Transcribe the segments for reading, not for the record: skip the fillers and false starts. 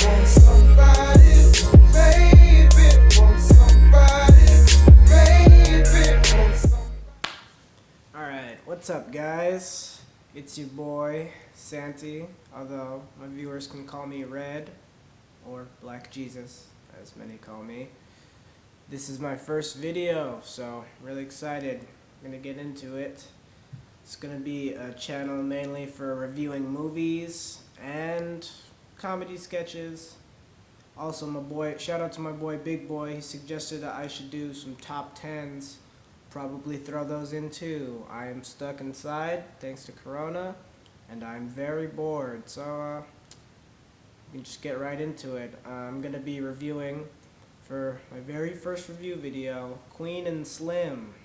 Want somebody, baby. Want somebody, baby. Want somebody. Alright, what's up guys? It's your boy, Santi, although my viewers can call me Red, or Black Jesus, as many call me. This is my first video, so really excited. I'm gonna get into it. It's gonna be a channel mainly for reviewing movies and comedy sketches. Also, shout out to my boy Big Boy. He suggested that I should do some top 10s. Probably throw those in too. I am stuck inside thanks to Corona, and I'm very bored. So we can just get right into it. I'm gonna be reviewing, for my very first review video, Queen and Slim.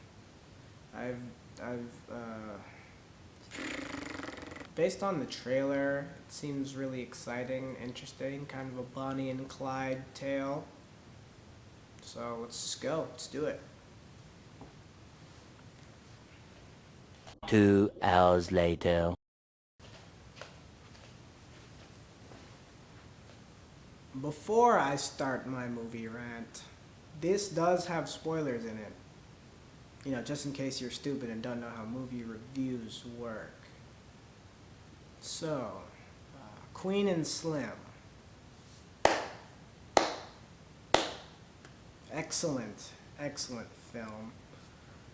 Based on the trailer, it seems really exciting, interesting, kind of a Bonnie and Clyde tale. So let's just go. Let's do it. 2 hours later. Before I start my movie rant, this does have spoilers in it. You know, just in case you're stupid and don't know how movie reviews work. So, Queen and Slim. Excellent, excellent film.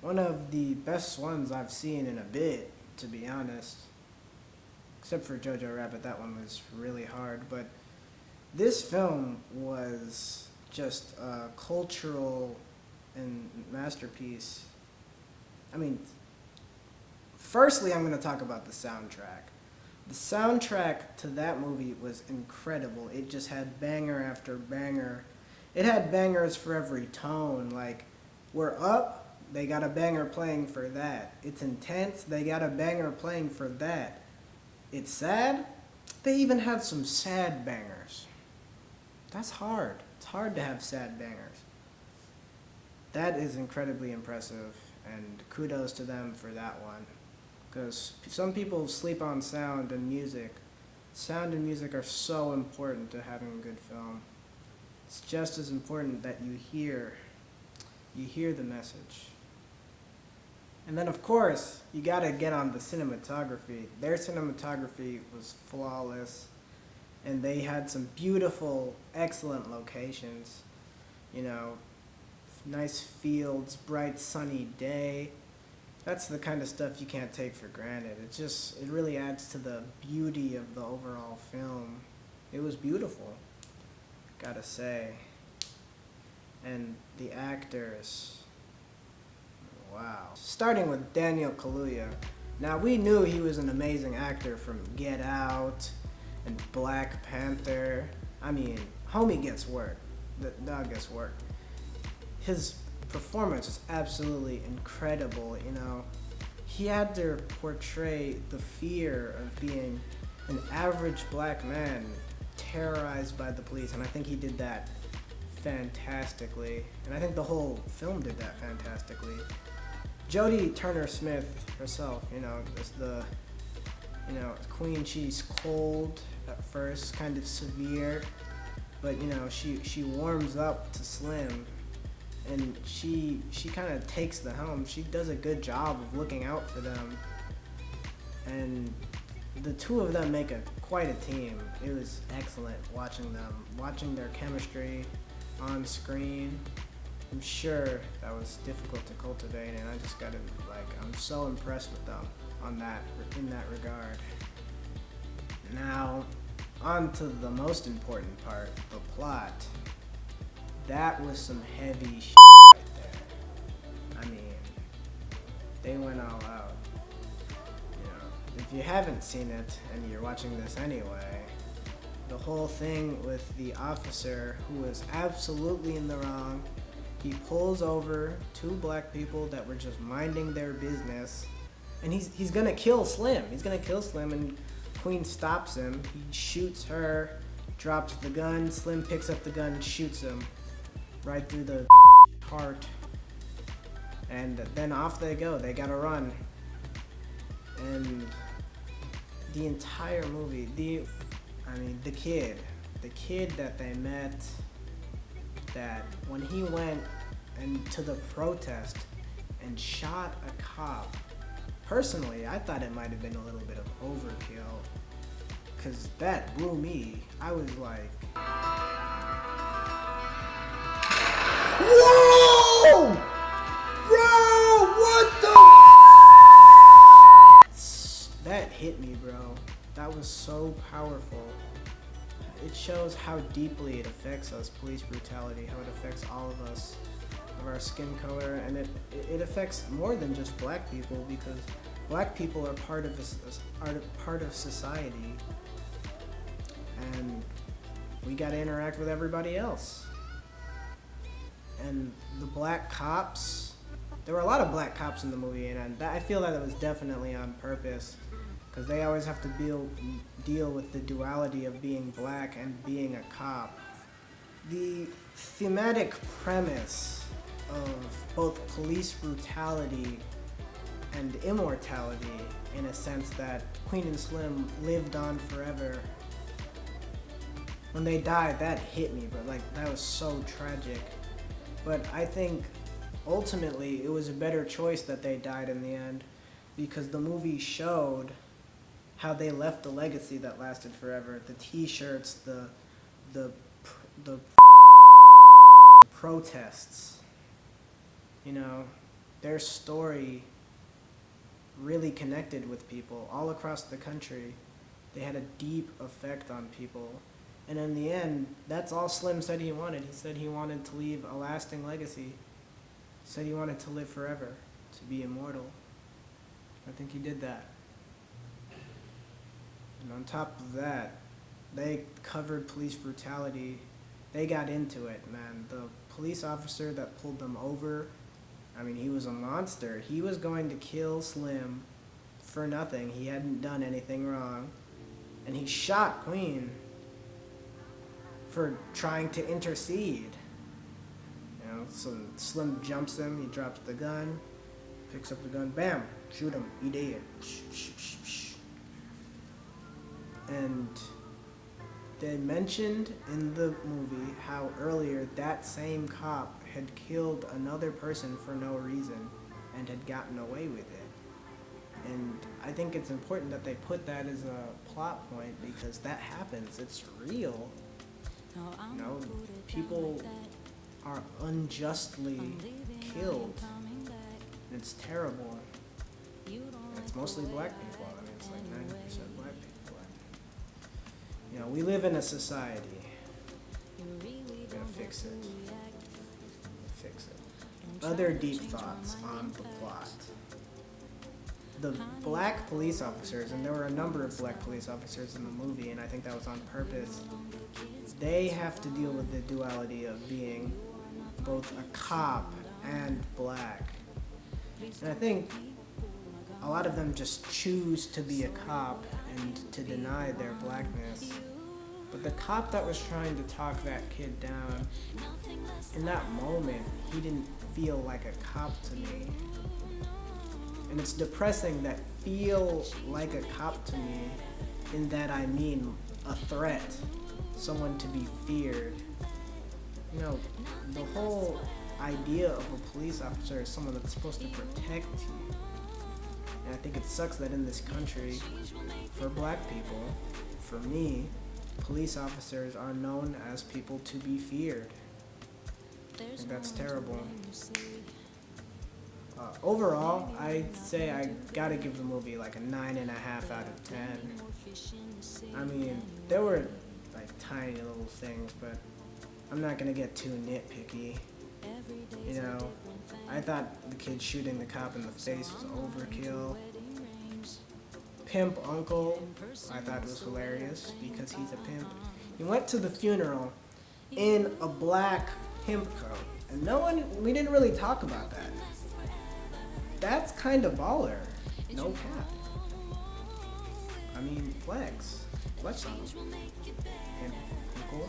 One of the best ones I've seen in a bit, to be honest. Except for Jojo Rabbit, that one was really hard, but this film was just a cultural and masterpiece. I mean, firstly, I'm going to talk about the soundtrack. The soundtrack to that movie was incredible. It just had banger after banger. It had bangers for every tone. Like, we're up, they got a banger playing for that. It's intense, they got a banger playing for that. It's sad, they even have some sad bangers. That's hard. It's hard to have sad bangers. That is incredibly impressive, and kudos to them for that one. Because some people sleep on sound and music. Sound and music are so important to having a good film. It's just as important that you hear the message. And then of course, you gotta get on the cinematography. Their cinematography was flawless. And they had some beautiful, excellent locations. You know, nice fields, bright sunny day. That's the kind of stuff you can't take for granted. It really adds to the beauty of the overall film. It was beautiful, gotta say. And the actors, wow. Starting with Daniel Kaluuya. Now, we knew he was an amazing actor from Get Out and Black Panther. I mean, homie gets work. The dog gets work. His performance is absolutely incredible, you know. He had to portray the fear of being an average black man terrorized by the police, and I think he did that fantastically. And I think the whole film did that fantastically. Jodie Turner-Smith herself, you know, is the Queen. She's cold at first, kind of severe, but you know, she warms up to Slim, and she kind of takes the helm. She does a good job of looking out for them, and the two of them make quite a team. It was excellent watching their chemistry on screen. I'm sure that was difficult to cultivate, and I just gotta, I'm so impressed with them in that regard. Now, on to the most important part, the plot. That was some heavy shit right there. I mean, they went all out. You know, if you haven't seen it and you're watching this anyway, the whole thing with the officer who was absolutely in the wrong. He pulls over two black people that were just minding their business, and he's gonna kill Slim. He's gonna kill Slim, and Queen stops him. He shoots her, drops the gun. Slim picks up the gun and shoots him right through the heart. And then off they go. They gotta run. And the entire movie, the kid, the kid that they met, that when he went to the protest and shot a cop, personally, I thought it might have been a little bit of overkill, because that blew me. I was like, whoa! Bro, what the? That hit me, bro. That was so powerful. It shows how deeply it affects us, police brutality, how it affects all of us, of our skin color, and it affects more than just black people, because black people are part of society, and we got to interact with everybody else. And the black cops, there were a lot of black cops in the movie, and I feel that it was definitely on purpose, because they always have to deal with the duality of being black and being a cop. The thematic premise of both police brutality and immortality, in a sense that Queen and Slim lived on forever. When they died, that hit me, but that was so tragic. But I think ultimately it was a better choice that they died in the end, because the movie showed how they left a legacy that lasted forever. The t-shirts, the protests, their story really connected with people all across the country. They had a deep effect on people. And in the end, that's all Slim said he wanted. He said he wanted to leave a lasting legacy. He said he wanted to live forever, to be immortal. I think he did that. And on top of that, they covered police brutality. They got into it, man. The police officer that pulled them over, he was a monster. He was going to kill Slim for nothing. He hadn't done anything wrong. And he shot Queen for trying to intercede. So Slim jumps him, he drops the gun, picks up the gun, bam, shoot him, he dead. And they mentioned in the movie how earlier that same cop had killed another person for no reason and had gotten away with it. And I think it's important that they put that as a plot point, because that happens. It's real. People are unjustly killed. And it's terrible. And it's mostly black people. It's like 90% black people. We live in a society. We're gonna fix it. Other deep thoughts on the plot. The black police officers, and there were a number of black police officers in the movie, and I think that was on purpose, they have to deal with the duality of being both a cop and black. And I think a lot of them just choose to be a cop and to deny their blackness. But the cop that was trying to talk that kid down, in that moment, he didn't feel like a cop to me. And it's depressing that feel like a cop to me, in that I mean a threat, someone to be feared. The whole idea of a police officer is someone that's supposed to protect you. And I think it sucks that in this country, for black people, for me, police officers are known as people to be feared. I think that's terrible. Overall, I'd say I gotta give the movie like a 9.5 out of 10. There were tiny little things, but I'm not gonna get too nitpicky. I thought the kid shooting the cop in the face was overkill. Pimp Uncle, I thought was hilarious because he's a pimp. He went to the funeral in a black pimp coat, and we didn't really talk about that. That's kind of baller. No cap. Flex. Flex on him. Pimp Uncle.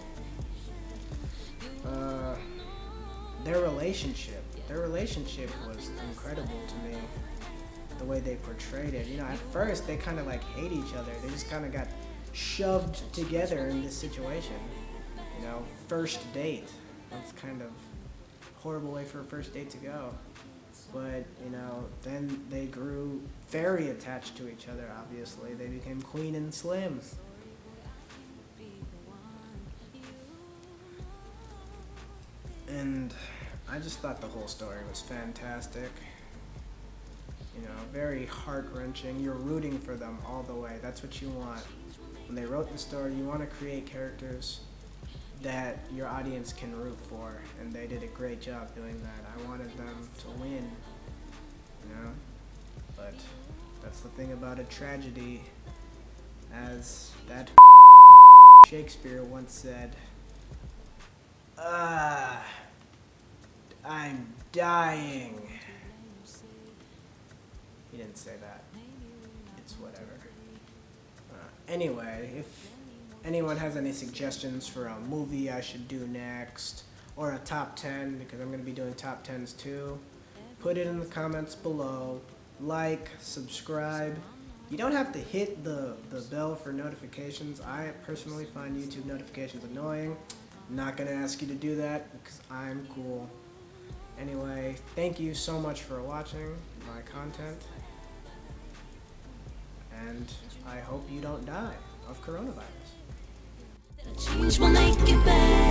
Their relationship was incredible to me. The way they portrayed it. At first they kind of hate each other. They just kind of got shoved together in this situation. You know, first date. That's kind of horrible way for a first date to go. But, you know, then they grew very attached to each other, obviously. They became Queen and Slim. And I just thought the whole story was fantastic. You know, very heart-wrenching. You're rooting for them all the way. That's what you want. When they wrote the story, you want to create characters that your audience can root for, and they did a great job doing that. I wanted them to win, you know? But that's the thing about a tragedy, as that Shakespeare once said, I'm dying. He didn't say that. It's whatever. Anyway, if anyone has any suggestions for a movie I should do next, or a top 10, because I'm going to be doing top 10s too, put it in the comments below. Like, subscribe. You don't have to hit the bell for notifications. I personally find YouTube notifications annoying. I'm not going to ask you to do that because I'm cool. Anyway, thank you so much for watching my content. And I hope you don't die of coronavirus. Change will make it better.